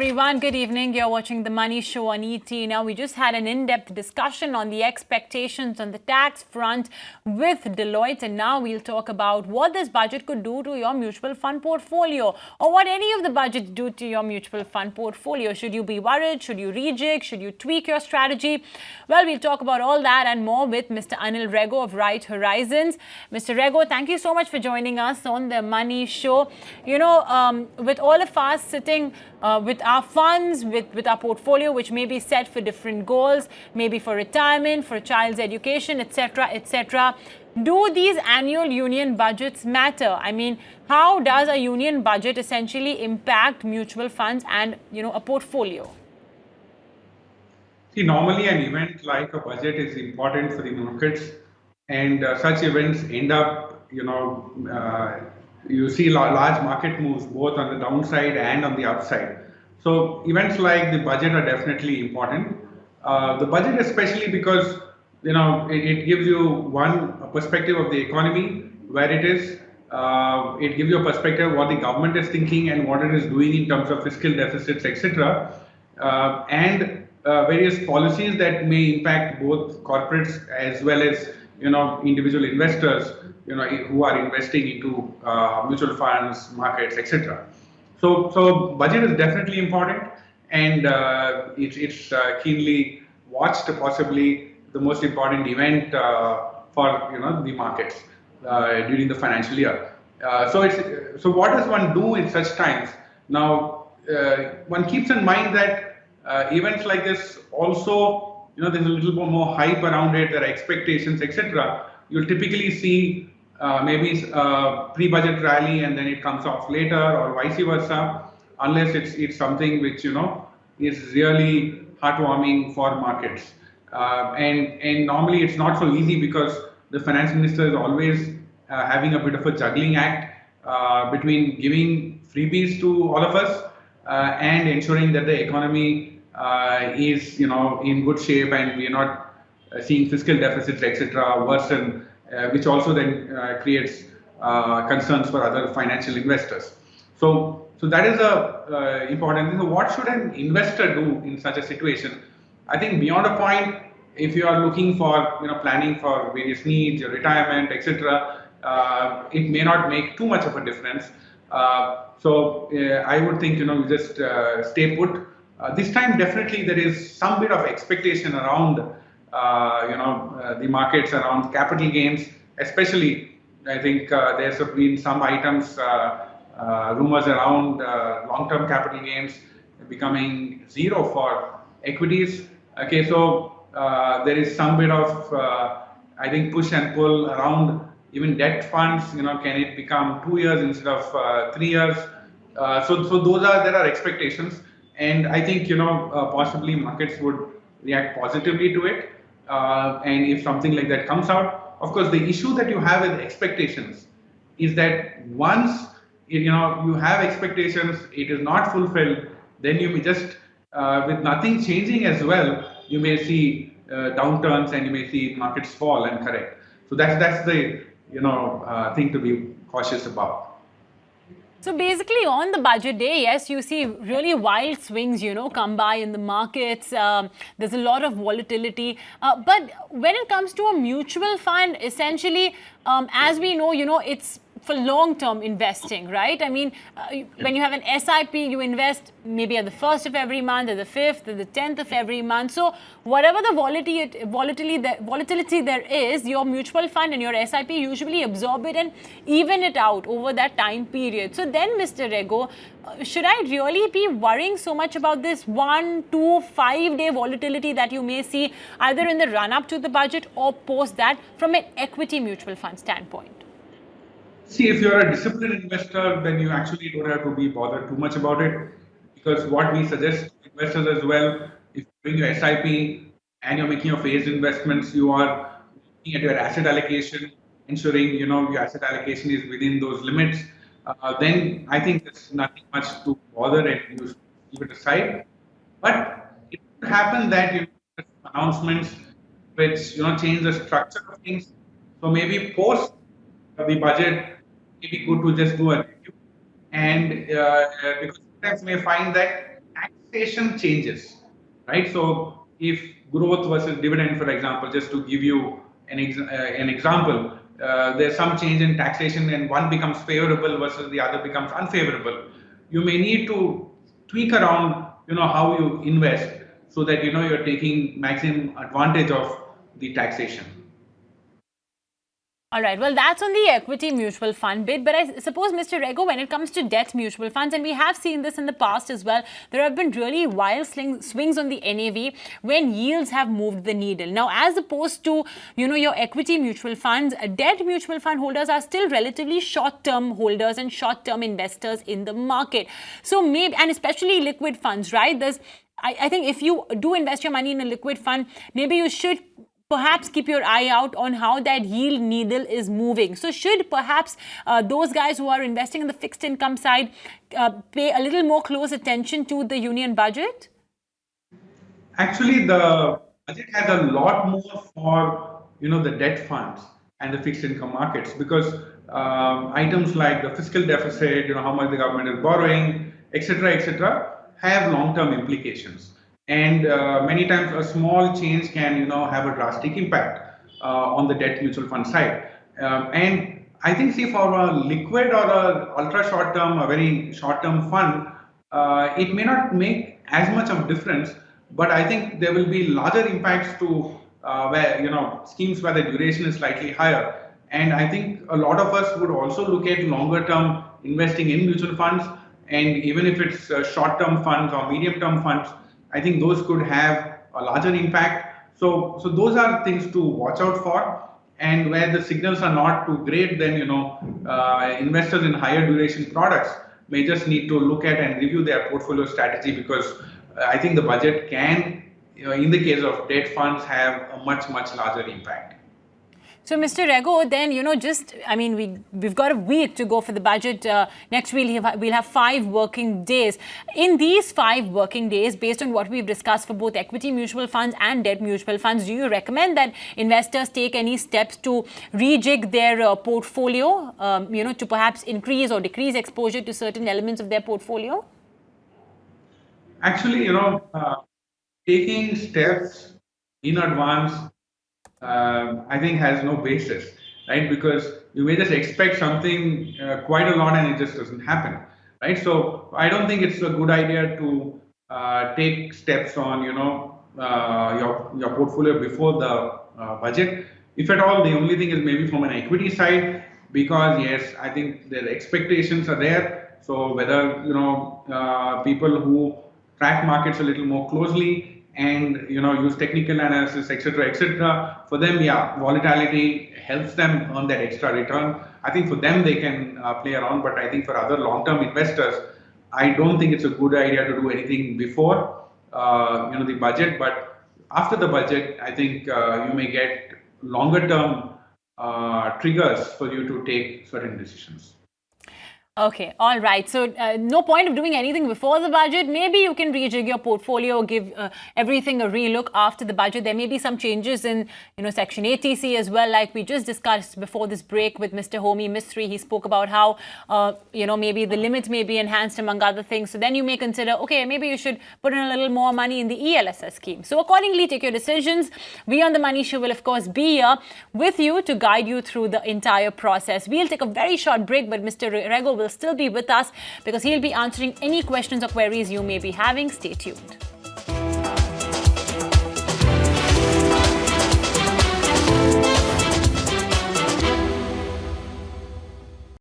everyone. Good evening. You're watching The Money Show on ET. Now, we just had an in-depth discussion on the expectations on the tax front with Deloitte. And now we'll talk about what this budget could do to your mutual fund portfolio, or what any of the budgets do to your mutual fund portfolio. Should you be worried? Should you rejig? Should you tweak your strategy? Well, we'll talk about all that and more with Mr. Anil Rego of Right Horizons. Mr. Rego, thank you so much for joining us on The Money Show. With all of us sitting with our funds, with our portfolio, which may be set for different goals, maybe for retirement, for a child's education, etc., etc. Do these annual union budgets matter? I mean, how does a union budget essentially impact mutual funds and, a portfolio? See, normally an event like a budget is important for the markets, and such events end up, you see large market moves both on the downside and on the upside. So events like the budget are definitely important. The budget especially because it gives you a perspective of the economy, where it is. It gives you a perspective of what the government is thinking and what it is doing in terms of fiscal deficits, etc. And various policies that may impact both corporates as well as individual investors who are investing into mutual funds, markets, etc. So budget is definitely important, and it's keenly watched, possibly the most important event for the markets during the financial year. So what does one do in such times? Now one keeps in mind that events like this also, there's a little bit more hype around it, there are expectations, etc. You'll typically see maybe pre-budget rally and then it comes off later, or vice versa, unless it's something which is really heartwarming for markets. And normally it's not so easy because the finance minister is always having a bit of a juggling act between giving freebies to all of us and ensuring that the economy is in good shape and we are not seeing fiscal deficits, etc., worsen, which also then creates concerns for other financial investors. So that is a important thing. So what should an investor do in such a situation? I think beyond a point, if you are looking for planning for various needs, your retirement, etc., it may not make too much of a difference. So I would think you just stay put. This time definitely there is some bit of expectation around the markets, around capital gains, especially. I think there's been some items, rumors around long-term capital gains becoming zero for equities. Okay, so there is some bit of I think push and pull around even debt funds. Can it become 2 years instead of 3 years? So there are expectations. And I think possibly markets would react positively to it. And if something like that comes out, of course, the issue that you have with expectations is that once you have expectations, it is not fulfilled, then you may just with nothing changing as well, you may see downturns and you may see markets fall and correct. So that's the thing to be cautious about. So basically on the budget day, yes, you see really wild swings, come by in the markets. There's a lot of volatility. But when it comes to a mutual fund, essentially, as we know, it's for long-term investing, right? I mean, when you have an SIP, you invest maybe at the 1st of every month, at the 5th, at the 10th of every month. So whatever the volatility there is, your mutual fund and your SIP usually absorb it and even it out over that time period. So then, Mr. Rego, should I really be worrying so much about this 1, 2, 5-day volatility that you may see either in the run-up to the budget or post that from an equity mutual fund standpoint? See, if you're a disciplined investor, then you actually don't have to be bothered too much about it, because what we suggest to investors as well, if you're doing your SIP and you're making your phased investments, you are looking at your asset allocation, ensuring your asset allocation is within those limits. Then I think there's nothing much to bother and you should keep it aside. But it could happen that announcements which change the structure of things. So maybe post the budget, maybe good to just do a review, and because sometimes you may find that tax taxation changes, right? So if growth versus dividend, for example, just to give you an example, there's some change in taxation and one becomes favorable versus the other becomes unfavorable. You may need to tweak around, how you invest so that you're taking maximum advantage of the taxation. All right. Well, that's on the equity mutual fund bit. But I suppose, Mr. Rego, when it comes to debt mutual funds, and we have seen this in the past as well, there have been really wild swings on the NAV when yields have moved the needle. Now, as opposed to, your equity mutual funds, debt mutual fund holders are still relatively short-term holders and short-term investors in the market. So maybe, and especially liquid funds, right? I think if you do invest your money in a liquid fund, maybe you should perhaps keep your eye out on how that yield needle is moving. So should perhaps those guys who are investing in the fixed income side pay a little more close attention to the union budget? Actually, the budget has a lot more for the debt funds and the fixed income markets because items like the fiscal deficit, how much the government is borrowing, etc., have long-term implications. And many times a small change can have a drastic impact on the debt mutual fund side. And I think, see, for a liquid or a ultra short term, a very short term fund, it may not make as much of difference, but I think there will be larger impacts to where schemes where the duration is slightly higher. And I think a lot of us would also look at longer term investing in mutual funds, and even if it's short term funds or medium term funds, I think those could have a larger impact. So those are things to watch out for. And where the signals are not too great, then investors in higher duration products may just need to look at and review their portfolio strategy, because I think the budget can, in the case of debt funds, have a much larger impact. So, Mr. Rego, then, we've got a week to go for the budget. Next week, we'll have 5 working days. In these 5 working days, based on what we've discussed for both equity mutual funds and debt mutual funds, do you recommend that investors take any steps to rejig their portfolio, to perhaps increase or decrease exposure to certain elements of their portfolio? Actually, taking steps in advance, I think has no basis, right? Because you may just expect something quite a lot and it just doesn't happen, right? So I don't think it's a good idea to take steps on, your portfolio before the budget. If at all, the only thing is maybe from an equity side, because yes, I think the expectations are there. So whether, people who track markets a little more closely and use technical analysis, etc., for them, volatility helps them earn that extra return. I think for them they can play around, but I think for other long-term investors, I don't think it's a good idea to do anything before the budget. But after the budget, I think you may get longer-term triggers for you to take certain decisions. Okay, all right. So no point of doing anything before the budget. Maybe you can rejig your portfolio, give everything a relook after the budget. There may be some changes in, Section 80C as well, like we just discussed before this break with Mr. Homi Mistry. He spoke about how, maybe the limits may be enhanced among other things. So then you may consider, okay, maybe you should put in a little more money in the ELSS scheme. So accordingly, take your decisions. We on The Money Show will, of course, be here with you to guide you through the entire process. We'll take a very short break, but Mr. Rego will still be with us because he'll be answering any questions or queries you may be having. Stay tuned.